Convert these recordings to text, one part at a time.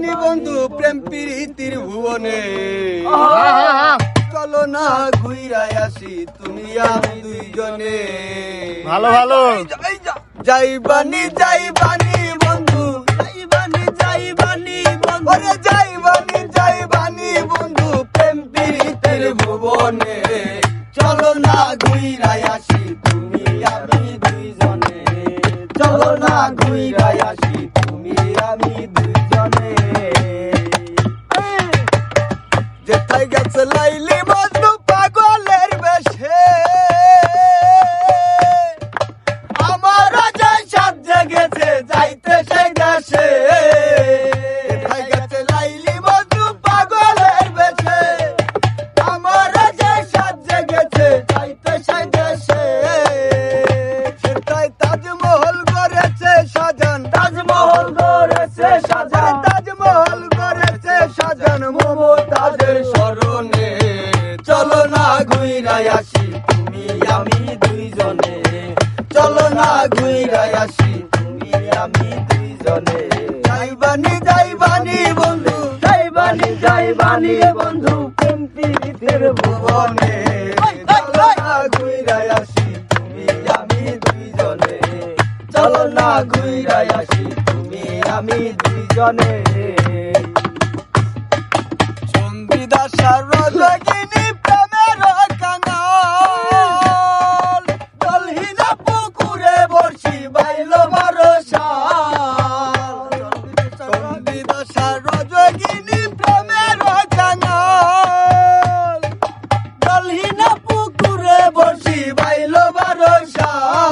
বানি বন্ধু প্রেম প্রীতির ভুবনে চলো না ঘুইরাই আসি তুমি আমি দুইজনে ভালো ভালো যাই বানি বন্ধু যাই বানি বন্ধু প্রেম প্রীতির ভুবনে চলো না ঘুইরাই আসি তুমি আমি দুইজনে চলো না ঘুইরাই আসি তুমি আমি দুইজনে যেথায় গেছে লাইলি মজনু পাগলের বেশে আমার যে সাত জেগেছে যাইতে সেই দেশে যেথায় গেছে লাইলি মজনু পাগলের বেশে আমার যে সাত জেগেছে যাইতে সেই দেশে সেটাই তাজমহল করেছে সাজান মমতাজের স্মরণে চলো না ঘুইরাই আসি তুমি আমি দুইজনে চলো না ঘুইরাই আসি তুমি আমি দুইজনে যাই বানি বন্ধু প্রেম প্রীতির ভুবনে চলো না ঘুইরাই আসি তুমি আমি দুইজনে চলো না ঘুইরাই আসি তুমি আমি দুইজনে সন্ধিদাসার রজকিনী প্রেমের কাঙাল দলহীনা পুকুরে বর্ষি বাইল বরসাল সন্ধিদাসার রজকিনী প্রেমের কাঙাল দলহীনা পুকুরে বর্ষি বাইল বরসাল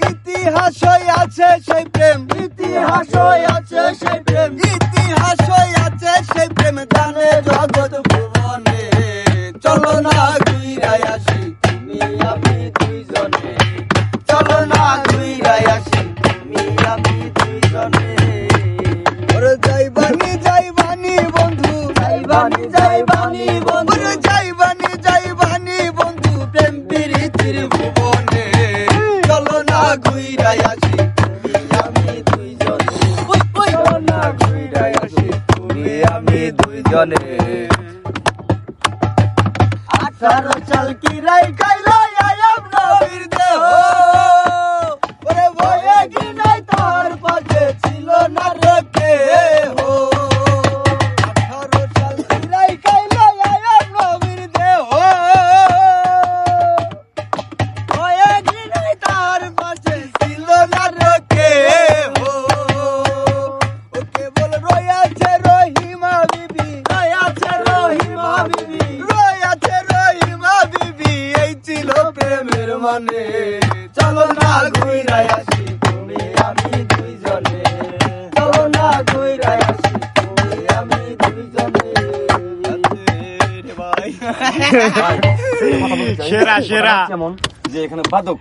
ইতিহাস আছে সেই প্রেম সেই প্রেম জানে জগৎ ভুবনে চলো না ঘুইরাই আসি তুমি আমি দুইজনে চলো না ঘুইরাই আসি তুমি আমি দুইজনে ওরে যাই বানি বন্ধু ওরে যাই বানি বন্ধু প্রেম প্রীতির ভুবনে চলো না ঘুইরাই আসি তুমি আমি দুইজনে চলো না ঘুইরাই আসি তুমি আমি দুইজনে 18 সাল কি রাই কাইলো আয়াম নবীর দেহ ওরে ভয়ে কি নাই তার পাশে ছিল না রে কেহ 18 সাল কি রাই কাইলো আয়াম নবীর দেহ ভয়ে কি নাই তার পাশে ছিল না রে কেহ ওকে বল রয়াছে রহিমা বিবি এই ছিল প্রেমের মানে চলো না ঘুইরাই আসি তুমি আমি দুইজনে চলো না ঘুইরাই আসি তুমি আমি দুইজনে সেরা যেমন যে এখানে বাদক